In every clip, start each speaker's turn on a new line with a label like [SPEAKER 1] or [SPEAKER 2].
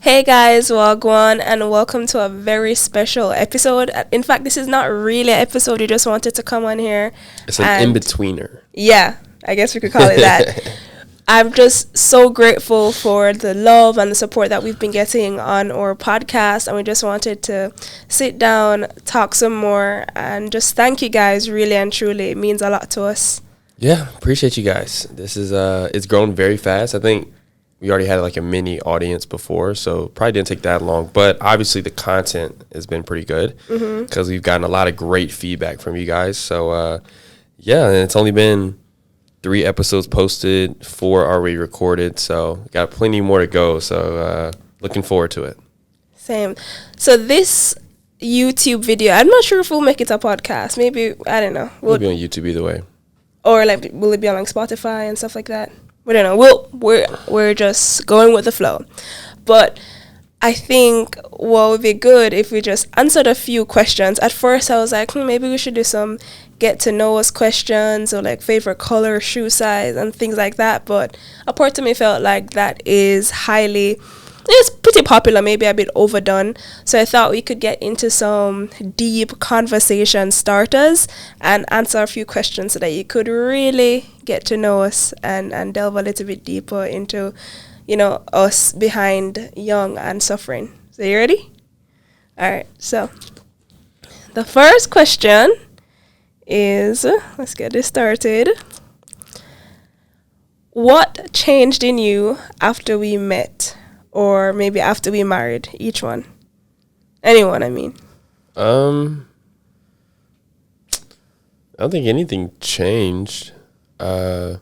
[SPEAKER 1] Hey guys, Wagwan, and welcome to a very special episode. In fact, this is not really an episode. We just wanted to come on here.
[SPEAKER 2] It's an in-betweener.
[SPEAKER 1] Yeah, I guess we could call it that. I'm just so grateful for the love and the support that we've been getting on our podcast, and we just wanted to sit down, talk some more, and just thank you guys really and truly. It means a lot to us.
[SPEAKER 2] Yeah, appreciate you guys. This is it's grown very fast. I think we already had like a mini audience before, so probably didn't take that long. But obviously the content has been pretty good because we've gotten a lot of great feedback from you guys. So yeah, and it's only been 3 episodes posted, 4 already recorded, so got plenty more to go. So looking forward to it.
[SPEAKER 1] Same. So this YouTube video, I'm not sure if we'll make it a podcast. Maybe, I don't know.
[SPEAKER 2] We'll be on YouTube either way.
[SPEAKER 1] Or like, will it be on like Spotify and stuff like that? We don't know. We're just going with the flow. But I think what would be good if we just answered a few questions. At first, I was like, maybe we should do some get to know us questions or like favorite color, shoe size, and things like that. But a part of me felt like that is it's pretty popular, maybe a bit overdone. So I thought we could get into some deep conversation starters and answer a few questions so that you could really get to know us and delve a little bit deeper into, us behind Young and Suffren. So you ready? All right. So the first question is, let's get this started. What changed in you after we met? Or maybe after we married, each one. Anyone, I mean.
[SPEAKER 2] I don't think anything changed. I've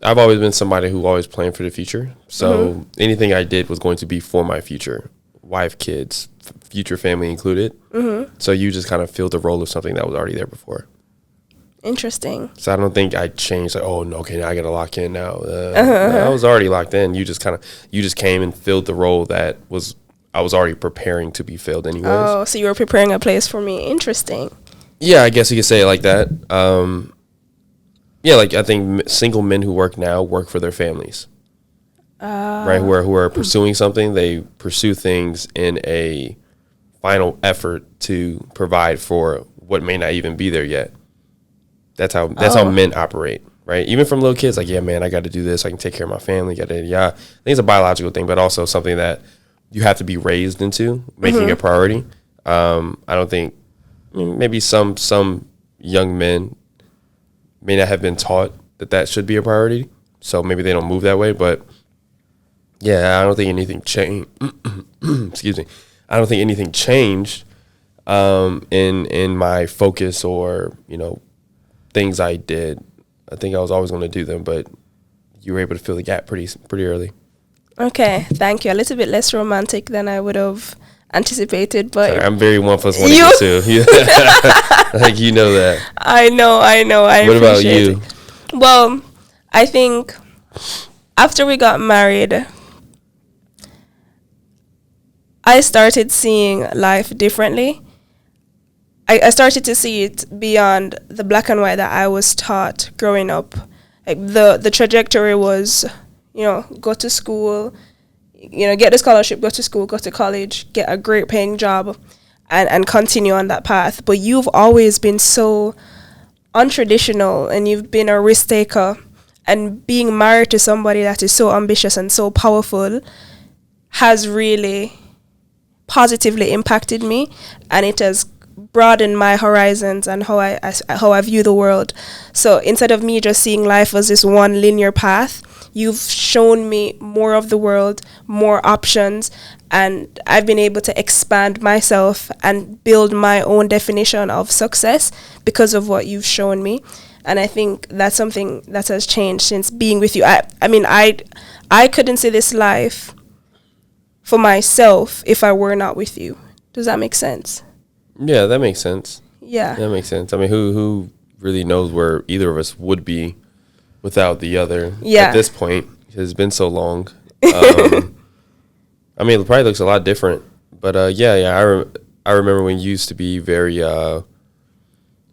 [SPEAKER 2] always been somebody who always planned for the future. So anything I did was going to be for my future. Wife, kids, future family included. So you just kind of filled the role of something that was already there before.
[SPEAKER 1] Interesting.
[SPEAKER 2] So I don't think I changed, like, oh, no, okay, now I got to lock in now. I was already locked in. You just came and filled the role that I was already preparing to be filled anyways.
[SPEAKER 1] Oh, so you were preparing a place for me. Interesting.
[SPEAKER 2] Yeah, I guess you could say it like that. Yeah, like I think single men who work now work for their families. Right, who are pursuing something. They pursue things in a final effort to provide for what may not even be there yet. That's how men operate, right? Even from little kids, like, yeah, man, I got to do this. I can take care of my family. Yeah. I think it's a biological thing, but also something that you have to be raised into, making a priority. I don't think maybe some young men may not have been taught that should be a priority, so maybe they don't move that way. But yeah, I don't think anything changed. Excuse me. I don't think anything changed in my focus or things I did. I think I was always going to do them, but you were able to fill the gap pretty early. Okay,
[SPEAKER 1] thank you. A little bit less romantic than I would have anticipated, but
[SPEAKER 2] sorry, I'm very 1 + 1 = 2. Like, you know that.
[SPEAKER 1] I know.
[SPEAKER 2] What about you?
[SPEAKER 1] Well, I think after we got married, I started seeing life differently. I started to see it beyond the black and white that I was taught growing up. Like the trajectory was, go to school, get the scholarship, go to school, go to college, get a great paying job, and continue on that path. But you've always been so untraditional, and you've been a risk taker. And being married to somebody that is so ambitious and so powerful has really positively impacted me, and it has broaden my horizons and how I view the world. So instead of me just seeing life as this one linear path, you've shown me more of the world, more options, and I've been able to expand myself and build my own definition of success because of what you've shown me. And I think that's something that has changed since being with you. I couldn't see this life for myself if I were not with you. Does that make sense?
[SPEAKER 2] Yeah, that makes sense.
[SPEAKER 1] Yeah.
[SPEAKER 2] That makes sense. I mean, who really knows where either of us would be without the other at this point? It's been so long. I mean, it probably looks a lot different. But, I remember when you used to be very, I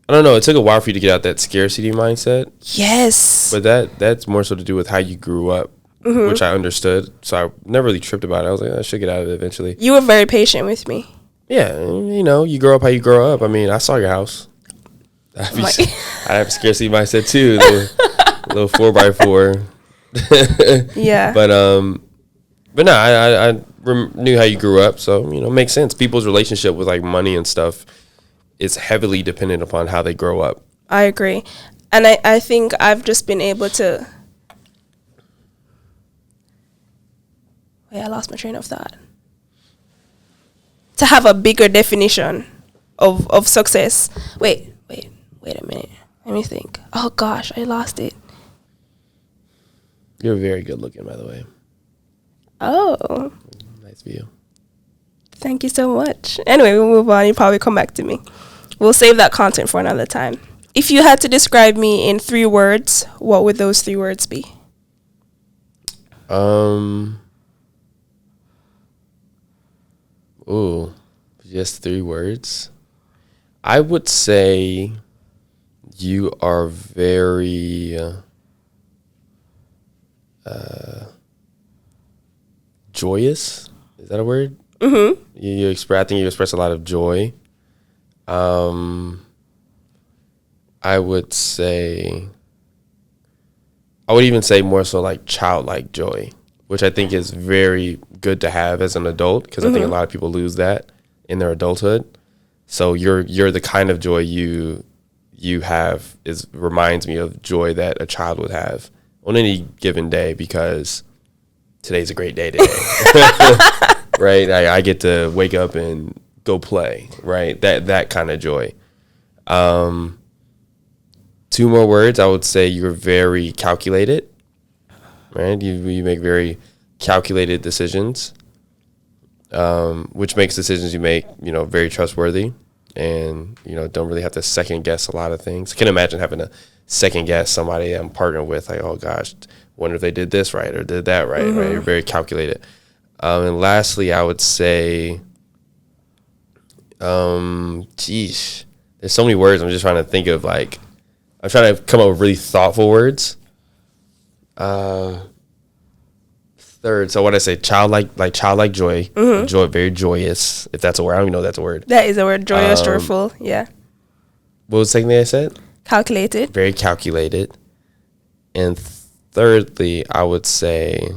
[SPEAKER 2] don't know, it took a while for you to get out that scarcity mindset.
[SPEAKER 1] Yes.
[SPEAKER 2] But that's more so to do with how you grew up which I understood. So I never really tripped about it. I was like, I should get out of it eventually.
[SPEAKER 1] You were very patient with me.
[SPEAKER 2] Yeah, you know, you grow up how you grow up. I mean, I saw your house. I have scarcity mindset too. The little 4x4.
[SPEAKER 1] Yeah.
[SPEAKER 2] But no, I knew how you grew up, so you know, it makes sense. People's relationship with like money and stuff is heavily dependent upon how they grow up.
[SPEAKER 1] I agree, and I think I've just been able to. Wait, I lost my train of thought. To have a bigger definition of success. Wait a minute. Let me think. Oh gosh, I lost it.
[SPEAKER 2] You're very good looking, by the way.
[SPEAKER 1] Oh.
[SPEAKER 2] Nice view.
[SPEAKER 1] Thank you so much. Anyway, we'll move on. You'll probably come back to me. We'll save that content for another time. If you had to describe me in 3 words, what would those 3 words be?
[SPEAKER 2] Ooh, just 3 words. I would say you are very joyous. Is that a word? Mm-hmm. I think you express a lot of joy. I would even say more so like childlike joy, which I think is very good to have as an adult, because I think a lot of people lose that in their adulthood. So you're the kind of joy you have reminds me of joy that a child would have on any given day, because today's a great day today. Right? I get to wake up and go play, right? That kind of joy. 2 more words, I would say you're very calculated, right? You make very calculated decisions, which makes decisions you make, you know, very trustworthy, and, you know, don't really have to second guess a lot of things. I can imagine having to second guess somebody I'm partnered with, like, oh gosh, wonder if they did this right or did that right, right? You're very calculated. And lastly, I would say, there's so many words. I'm just trying to think of, like, I'm trying to come up with really thoughtful words. Third, so what I say, childlike joy, joy, very joyous, if that's a word. I don't even know if that's a word.
[SPEAKER 1] That is a word, joyous, joyful, yeah.
[SPEAKER 2] What was the second thing I said?
[SPEAKER 1] Calculated.
[SPEAKER 2] Very calculated. And thirdly, I would say,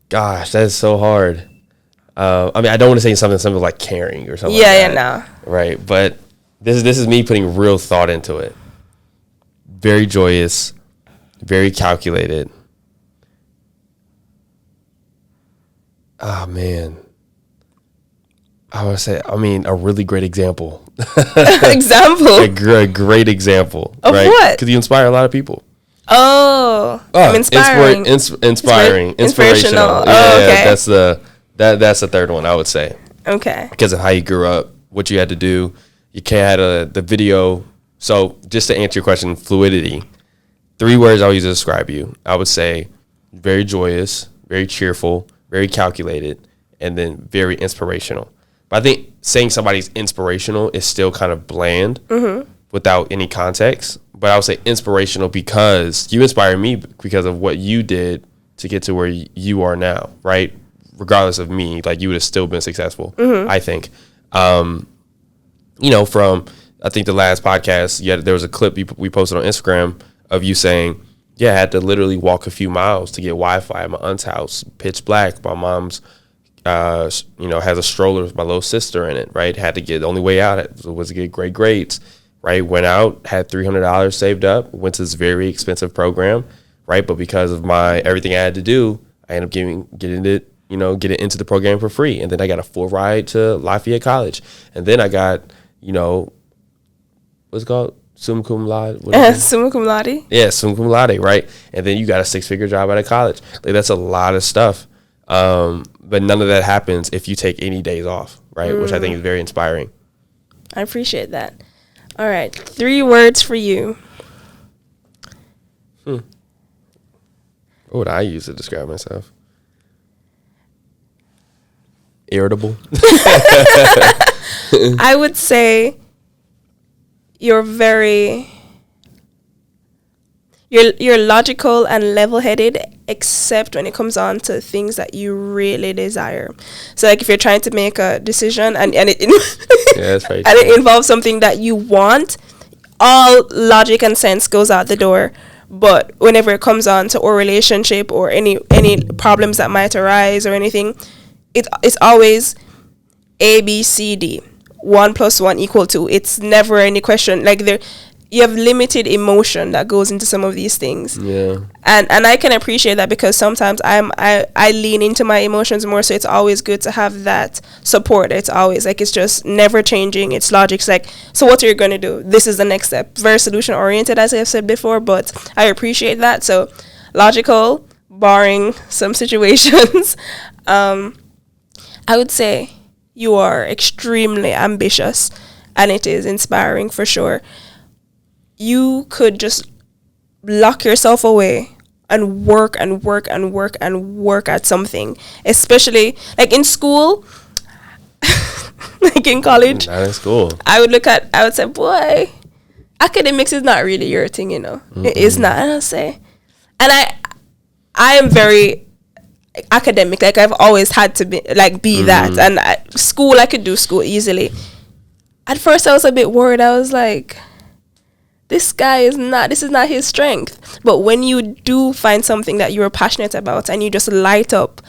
[SPEAKER 2] gosh, that is so hard. I mean, I don't want to say something like caring or something like that. Yeah, no. Right, but this is me putting real thought into it. Very joyous, very calculated. Oh, man. I would say, a really great example.
[SPEAKER 1] Example?
[SPEAKER 2] A great example.
[SPEAKER 1] Of
[SPEAKER 2] right?
[SPEAKER 1] what?
[SPEAKER 2] Because you inspire a lot of people.
[SPEAKER 1] Oh, I'm inspiring.
[SPEAKER 2] Inspirational.
[SPEAKER 1] Oh,
[SPEAKER 2] yeah,
[SPEAKER 1] okay.
[SPEAKER 2] That's the third one, I would say.
[SPEAKER 1] Okay.
[SPEAKER 2] Because of how you grew up, what you had to do. You had the video. So just to answer your question, fluidity. 3 words I would use to describe you. I would say very joyous, very cheerful, very calculated, and then very inspirational. But I think saying somebody's inspirational is still kind of bland without any context. But I would say inspirational because you inspire me because of what you did to get to where you are now, right? Regardless of me, like, you would have still been successful, I think. You know, from, I think the last podcast, there was a clip we posted on Instagram of you saying, yeah, I had to literally walk a few miles to get Wi-Fi at my aunt's house, pitch black. My mom's, has a stroller with my little sister in it, right? Had to get, the only way out was to get great grades, right? Went out, had $300 saved up, went to this very expensive program, right? But because of everything I had to do, I ended up getting into the program for free. And then I got a full ride to Lafayette College. And then I got, what's it called? Summa cum laude?
[SPEAKER 1] Summa cum laude?
[SPEAKER 2] Yeah, summa cum laude, right? And then you got a 6-figure job out of college. Like, that's a lot of stuff. But none of that happens if you take any days off, right? Which I think is very inspiring.
[SPEAKER 1] I appreciate that. All right. 3 words for you.
[SPEAKER 2] What would I use to describe myself? Irritable.
[SPEAKER 1] I would say you're you're logical and level-headed, except when it comes on to things that you really desire. So like if you're trying to make a decision and it
[SPEAKER 2] Yeah, that's right.
[SPEAKER 1] and it involves something that you want, all logic and sense goes out the door. But whenever it comes on to our relationship or any problems that might arise or anything, it's always A, B, C, D. 1 + 1 = 2. It's never any question. Like you have limited emotion that goes into some of these things.
[SPEAKER 2] Yeah.
[SPEAKER 1] And I can appreciate that, because sometimes I lean into my emotions more, so it's always good to have that support. It's always like, it's just never changing. It's logic. It's like, so what are you going to do? This is the next step. Very solution oriented, as I've said before, but I appreciate that. So logical, barring some situations. I would say you are extremely ambitious, and it is inspiring for sure. You could just lock yourself away and work and work and work and work at something, especially like in school, like in college.
[SPEAKER 2] Not in school.
[SPEAKER 1] I would say, boy, academics is not really your thing, you know. Mm-hmm. It is not. And I'll say, and I am very academic. Like I've always had to be that. And school, I could do school easily. At first, I was a bit worried. I was like, this is not his strength. But when you do find something that you're passionate about and you just light up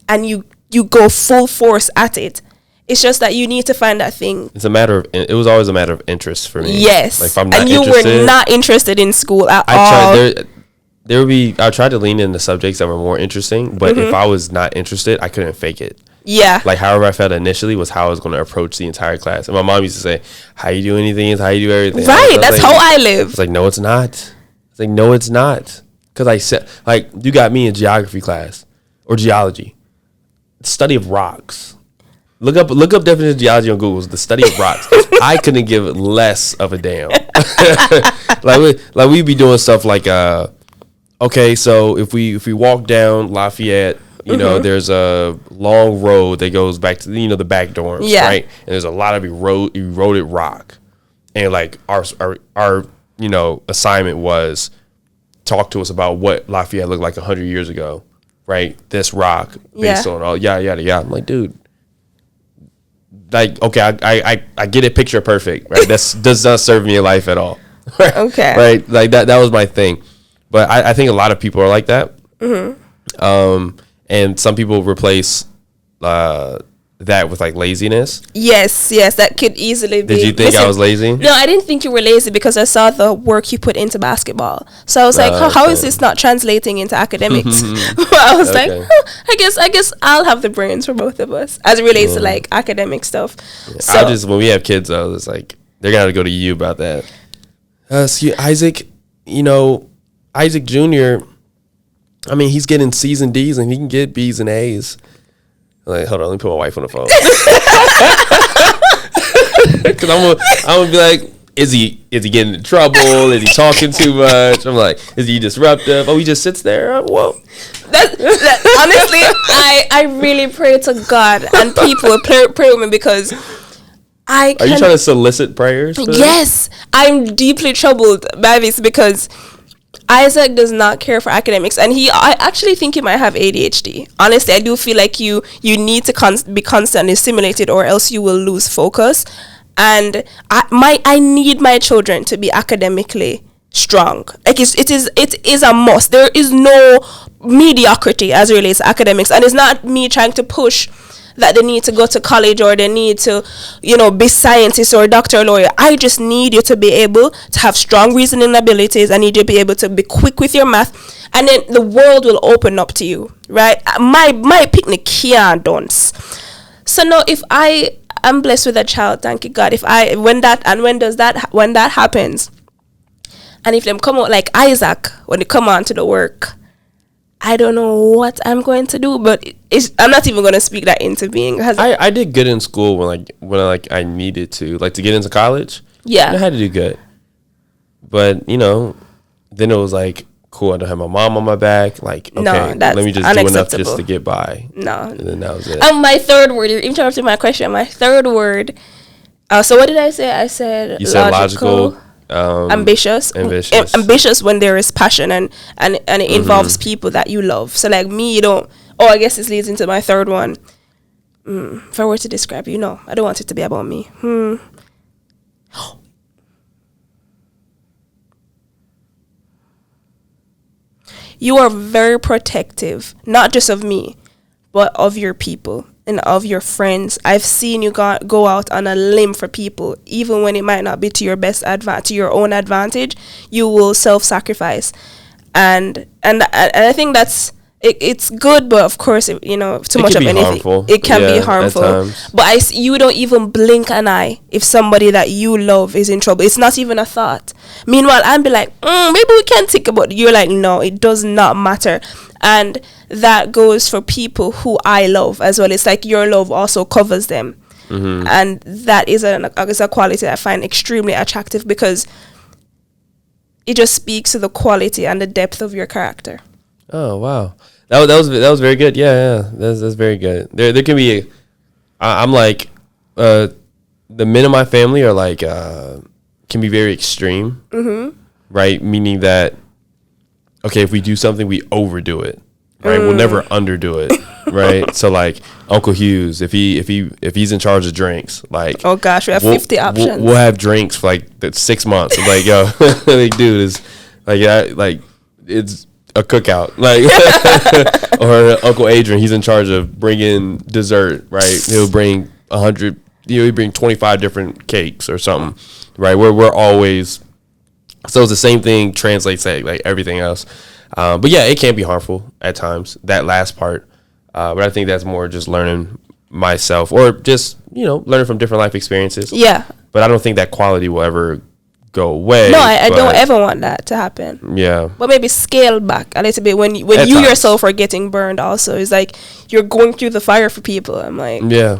[SPEAKER 1] and you go full force at it, it's just that you need to find that thing.
[SPEAKER 2] It was always a matter of interest for me.
[SPEAKER 1] Yes.
[SPEAKER 2] Like if I'm not
[SPEAKER 1] and you were not interested in school at all.
[SPEAKER 2] I tried to lean into subjects that were more interesting, but if I was not interested, I couldn't fake it.
[SPEAKER 1] Yeah.
[SPEAKER 2] Like however I felt initially was how I was going to approach the entire class. And my mom used to say, how you do anything is how you do everything.
[SPEAKER 1] Right. That's how I live.
[SPEAKER 2] It's like, no, it's not. It's like, no, it's not. Because I said, like, you got me in geography class or geology. Study of rocks. Look up definition of geology on Google. The study of rocks. I couldn't give less of a damn. We'd be doing stuff like, okay, so if we walk down Lafayette, you know, there's a long road that goes back to, the back dorms, right? And there's a lot of eroded rock. And like our assignment was talk to us about what Lafayette looked like 100 years ago, right? This rock based on all yada yada yada. I'm like, dude, like, okay, I get it, picture perfect, right? Does not serve me in life at all. Right?
[SPEAKER 1] Okay.
[SPEAKER 2] Right? Like that was my thing. But I think a lot of people are like that. And some people replace that with like laziness. Yes,
[SPEAKER 1] that could easily be.
[SPEAKER 2] Did you think I was lazy?
[SPEAKER 1] No, I didn't think you were lazy because I saw the work you put into basketball. So I was like, how is this not translating into academics? I was like, I guess I'll have the brains for both of us as it relates to like academic stuff.
[SPEAKER 2] Yeah. So when we have kids though, it's like they're gonna have to go to you about that. Isaac, Isaac Jr., I mean, he's getting C's and D's, and he can get B's and A's. Like, hold on, let me put my wife on the phone. Because I'm gonna be like, is he getting in trouble? Is he talking too much? I'm like, is he disruptive? Oh, he just sits there. Whoa.
[SPEAKER 1] Honestly, I really pray to God and people pray with me because Are you
[SPEAKER 2] trying to solicit prayers?
[SPEAKER 1] Yes, I'm deeply troubled by this because Isaac does not care for academics, and I actually think he might have ADHD. Honestly, I do feel like you need to be constantly stimulated, or else you will lose focus. And I need my children to be academically strong. Like it is a must. There is no mediocrity as it relates to academics, and it's not me trying to push that they need to go to college or they need to, be scientist or a doctor or lawyer. I just need you to be able to have strong reasoning abilities. I need you to be able to be quick with your math, and then the world will open up to you, right? My picnic can't dance. So now, if I am blessed with a child, thank you God. When that happens, and if them come out like Isaac when they come on to the work, I don't know what I'm going to do, but I'm not even going to speak that into being.
[SPEAKER 2] I did good in school when I needed to get into college.
[SPEAKER 1] Yeah,
[SPEAKER 2] I had to do good, but then it was like, cool, I don't have my mom on my back. Like, okay, let me just do enough just to get by.
[SPEAKER 1] No,
[SPEAKER 2] and then that was it.
[SPEAKER 1] My third word, you're interrupting my question. My third word. So what did I say? I said
[SPEAKER 2] you said logical.
[SPEAKER 1] ambitious when there is passion and it involves people that you love. So like me, you don't. Oh, I guess this leads into my third one. If I were to describe you, no, I don't want it to be about me. You are very protective, not just of me, but of your people and of your friends. I've seen you go out on a limb for people, even when it might not be to your best to your own advantage. You will self-sacrifice, and I think that's it's good, but of course, too much of anything, harmful. It can be harmful. But you don't even blink an eye if somebody that you love is in trouble. It's not even a thought. Meanwhile, I'd be like, maybe we can think about it. You're like, no, it does not matter. And that goes for people who I love as well. It's like your love also covers them. And that is a quality I find extremely attractive, because it just speaks to the quality and the depth of your character.
[SPEAKER 2] Oh, wow. That was very good. Yeah. That's very good. There can be I'm like the men in my family are like can be very extreme. Right? Meaning that, okay, if we do something, we overdo it. Right? We'll never underdo it. Right? So like Uncle Hughes, if he's in charge of drinks, like, oh gosh, we have 50 options. We'll have drinks for like 6 months. Like, yo, like, dude, is like it's a cookout, like, or Uncle Adrian, he's in charge of bringing dessert, right? He'll bring 100, he'll bring 25 different cakes or something, right? We're always, so it's the same thing translates like everything else. But yeah, it can be harmful at times, that last part. But I think that's more just learning myself, or just, learning from different life experiences. Yeah. But I don't think that quality will ever go away. No,
[SPEAKER 1] I don't ever want that to happen. Yeah. But maybe scale back a little bit when you yourself are getting burned also. It's like you're going through the fire for people. I'm like,
[SPEAKER 2] yeah.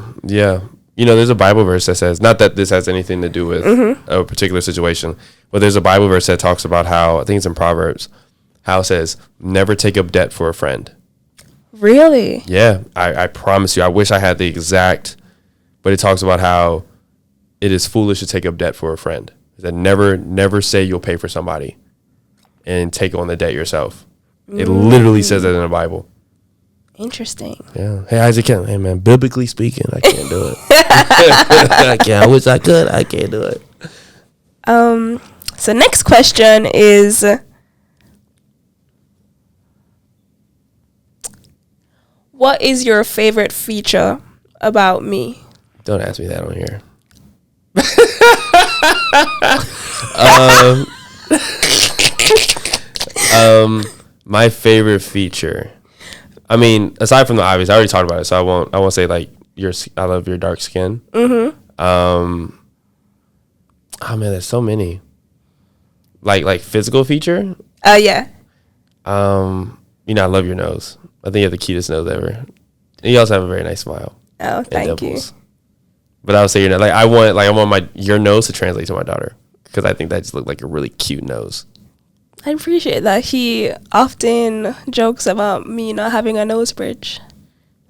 [SPEAKER 2] There's a Bible verse that says, not that this has anything to do with a particular situation, but there's a Bible verse that talks about how, I think it's in Proverbs, how it says, never take up debt for a friend.
[SPEAKER 1] Really?
[SPEAKER 2] Yeah. I promise you, I wish I had the exact, but it talks about how it is foolish to take up debt for a friend. That never say you'll pay for somebody and take on the debt yourself. It literally says that in the Bible.
[SPEAKER 1] Interesting.
[SPEAKER 2] Yeah. Hey, Isaac, hey man, biblically speaking, I can't do it. I can't. I wish I could. I can't do it.
[SPEAKER 1] So next question is, what is your favorite feature about me?
[SPEAKER 2] Don't ask me that on here. My favorite feature, I mean, aside from the obvious, I already talked about it, so I won't say like I love your dark skin. Oh man, there's so many. Like physical feature.
[SPEAKER 1] Yeah.
[SPEAKER 2] I love your nose. I think you have the cutest nose ever. And you also have a very nice smile.
[SPEAKER 1] Oh, thank you.
[SPEAKER 2] But I would say I want your nose to translate to my daughter, because I think that just looked like a really cute nose.
[SPEAKER 1] I appreciate that. He often jokes about me not having a nose bridge.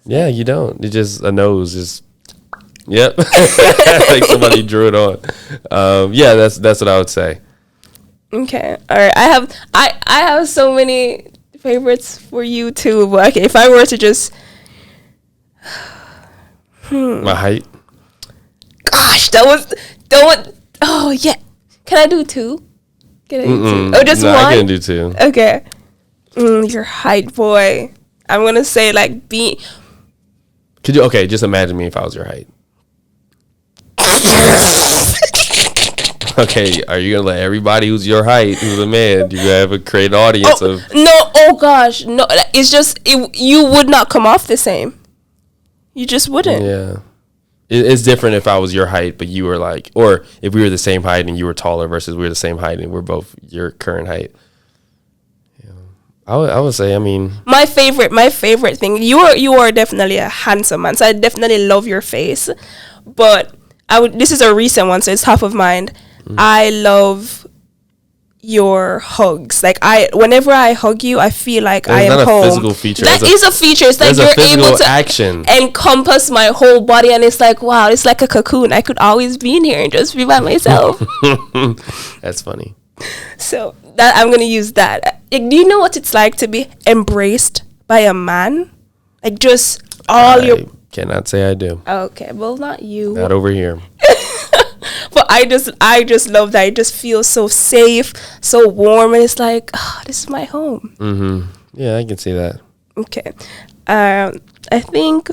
[SPEAKER 2] Yeah, you don't. It's just a nose. Just yep, like somebody drew it on. Yeah, that's what I would say.
[SPEAKER 1] Okay, all right. I have so many favorites for you too. But okay, if I were to just
[SPEAKER 2] my height.
[SPEAKER 1] Gosh, that was. Oh yeah, can I do two? Can I do two? Oh, just one. I
[SPEAKER 2] can do two.
[SPEAKER 1] Okay. Your height, boy. I'm gonna say like B.
[SPEAKER 2] Could you? Okay, just imagine me if I was your height. Okay, are you gonna let everybody who's your height, who's a man, you have a great audience of?
[SPEAKER 1] No, oh gosh, no. It's just you would not come off the same. You just wouldn't.
[SPEAKER 2] Yeah. It's different if I was your height, but you were like, or if we were the same height and you were taller versus we were the same height and we're both your current height. Yeah. I would say, I mean, my
[SPEAKER 1] favorite thing. You are definitely a handsome man, so I definitely love your face. But this is a recent one, so it's top of mind. I love your hugs. Like whenever I hug you, I feel like I am
[SPEAKER 2] not
[SPEAKER 1] home.
[SPEAKER 2] A physical feature.
[SPEAKER 1] That is a feature. It's like you're able to
[SPEAKER 2] action.
[SPEAKER 1] encompass my whole body, and it's like, wow, it's like a cocoon. I could always be in here and just be by myself.
[SPEAKER 2] That's funny.
[SPEAKER 1] So that I'm gonna use that. Like, do you know what it's like to be embraced by a man? Like just I
[SPEAKER 2] cannot say I do.
[SPEAKER 1] Okay, well, not you.
[SPEAKER 2] Not over here.
[SPEAKER 1] But I just love that. It just feels so safe, so warm, and it's like, this is my home.
[SPEAKER 2] Mm-hmm. Yeah, I can see that.
[SPEAKER 1] Okay. I think.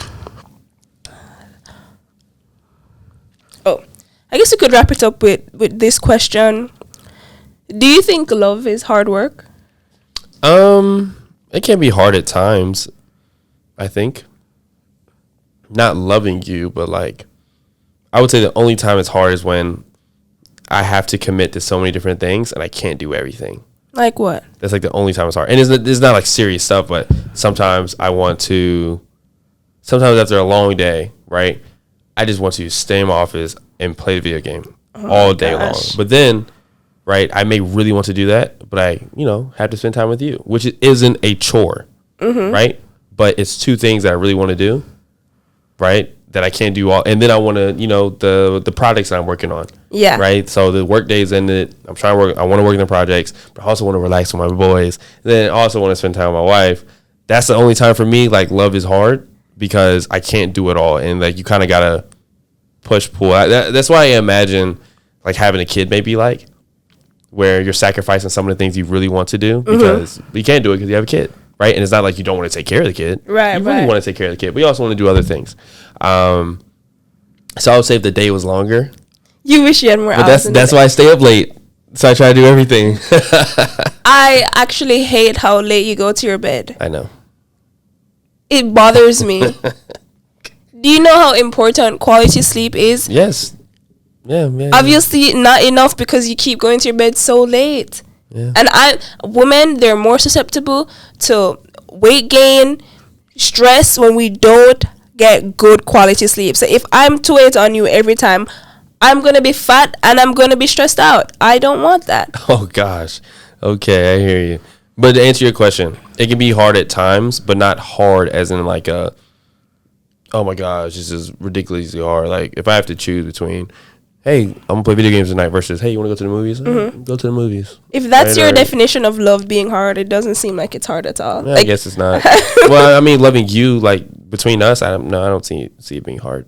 [SPEAKER 1] Oh, I guess we could wrap it up with this question. Do you think love is hard work?
[SPEAKER 2] It can be hard at times, I think. Not loving you, but like, I would say the only time it's hard is when I have to commit to so many different things and I can't do everything.
[SPEAKER 1] Like what?
[SPEAKER 2] That's like the only time it's hard. And it's not like serious stuff, but sometimes sometimes after a long day, right, I just want to stay in my office and play the video game all day long. But then, right, I may really want to do that, but I, have to spend time with you, which isn't a chore, right? But it's two things that I really want to do, right, that I can't do all. And then I want to, the projects that I'm working on.
[SPEAKER 1] Yeah.
[SPEAKER 2] Right? So the work day's ended. I want to work in the projects, but I also want to relax with my boys. Then I also want to spend time with my wife. That's the only time for me, like, love is hard because I can't do it all. And, like, you kind of got to pull. That's why I imagine, like, having a kid maybe like, where you're sacrificing some of the things you really want to do because you can't do it because you have a kid. Right? And it's not like you don't want to take care of the kid.
[SPEAKER 1] Right,
[SPEAKER 2] you really want to take care of the kid, but you also want to do other things. So I would say if the day was longer.
[SPEAKER 1] You wish you had more
[SPEAKER 2] hours. But that's why I stay up late. So I try to do everything.
[SPEAKER 1] I actually hate how late you go to your bed.
[SPEAKER 2] I know.
[SPEAKER 1] It bothers me. Do you know how important quality sleep is?
[SPEAKER 2] Yes. Yeah.
[SPEAKER 1] Obviously not enough because you keep going to your bed so late.
[SPEAKER 2] Yeah.
[SPEAKER 1] And women, they're more susceptible to weight gain, stress when we don't get good quality sleep. So if I'm too late on you every time, I'm going to be fat and I'm going to be stressed out. I don't want that.
[SPEAKER 2] Oh, gosh. Okay, I hear you. But to answer your question, it can be hard at times, but not hard as in like oh my gosh, this is ridiculously hard. Like if I have to choose between, hey, I'm going to play video games tonight versus, hey, you want to go to the movies? Go to the movies.
[SPEAKER 1] If that's your definition of love being hard, it doesn't seem like it's hard at all.
[SPEAKER 2] Yeah, I guess it's not. Well, I mean, loving you, like, between us, I don't see it being hard.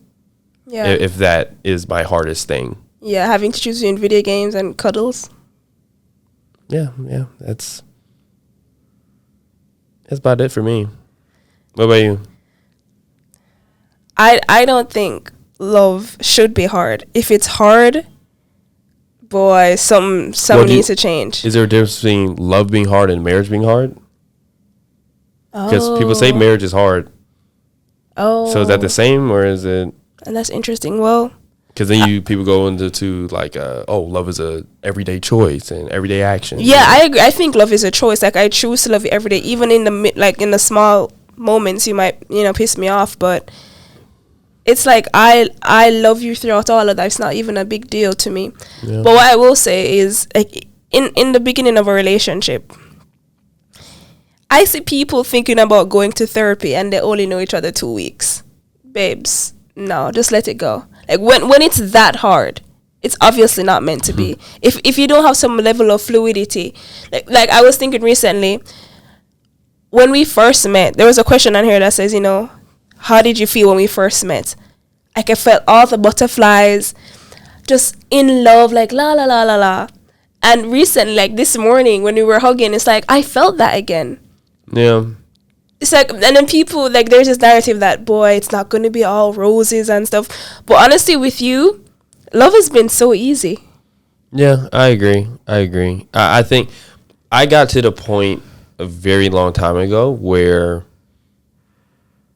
[SPEAKER 2] Yeah. If that is my hardest thing.
[SPEAKER 1] Yeah, having to choose between video games and cuddles.
[SPEAKER 2] Yeah, that's about it for me. What about you?
[SPEAKER 1] I don't think love should be hard. If it's hard, boy, something needs to change.
[SPEAKER 2] Is there a difference between love being hard and marriage being hard? Because people say marriage is hard.
[SPEAKER 1] Oh.
[SPEAKER 2] So is that the same or is it?
[SPEAKER 1] And that's interesting. Well,
[SPEAKER 2] because then people go into like, love is a everyday choice and everyday action.
[SPEAKER 1] Yeah, I agree. I think love is a choice. Like I choose to love you every day, even in the small moments you might piss me off, but it's like I love you throughout all of that. It's not even a big deal to me. Yeah. But what I will say is, like in the beginning of a relationship, I see people thinking about going to therapy and they only know each other 2 weeks. Babes, no, just let it go. Like when it's that hard, it's obviously not meant to be. If you don't have some level of fluidity, like I was thinking recently, when we first met, there was a question on here that says, how did you feel when we first met? Like I felt all the butterflies, just in love, like la la la la la. And recently, like this morning when we were hugging, it's like I felt that again.
[SPEAKER 2] Yeah.
[SPEAKER 1] It's like, and then people, like, there's this narrative that, boy, it's not going to be all roses and stuff. But honestly, with you, love has been so easy.
[SPEAKER 2] Yeah, I agree. I think I got to the point a very long time ago where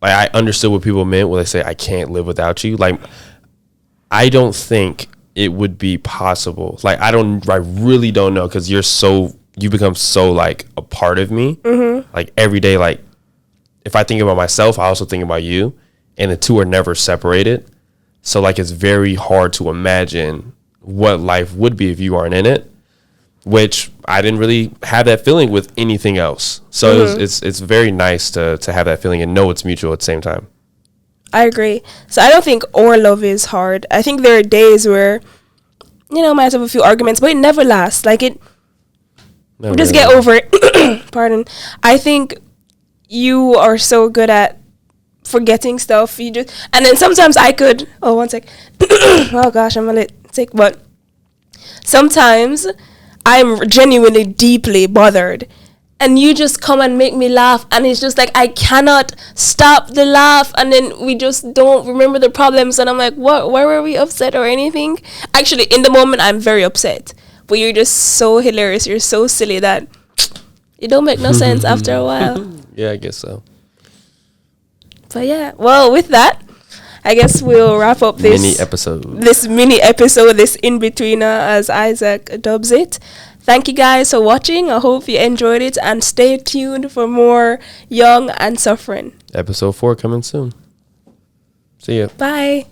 [SPEAKER 2] like I understood what people meant when they say I can't live without you. Like I don't think it would be possible. Like I really don't know, because you become so like a part of me. Like every day, like if I think about myself, I also think about you, and the two are never separated. So like it's very hard to imagine what life would be if you aren't in it, which I didn't really have that feeling with anything else. So it's very nice to have that feeling and know it's mutual at the same time.
[SPEAKER 1] I agree. So I don't think our love is hard. I think there are days where, might have a few arguments, but it never lasts. Like we just get over it. Pardon. I think you are so good at forgetting stuff. And then sometimes I could. Oh, one sec. Oh gosh, I'm a little sick. But sometimes I'm genuinely deeply bothered, and you just come and make me laugh, and it's just like I cannot stop the laugh, and then we just don't remember the problems, and I'm like, what? Why were we upset or anything? Actually, in the moment, I'm very upset, but you're just so hilarious. You're so silly that it don't make no sense after a while.
[SPEAKER 2] Yeah, I guess so.
[SPEAKER 1] But yeah, well, with that, I guess we'll wrap up this mini episode, this in-betweener, as Isaac dubs it. Thank you guys for watching. I hope you enjoyed it, and stay tuned for more Young and Suffren.
[SPEAKER 2] Episode 4 coming soon. See ya.
[SPEAKER 1] Bye.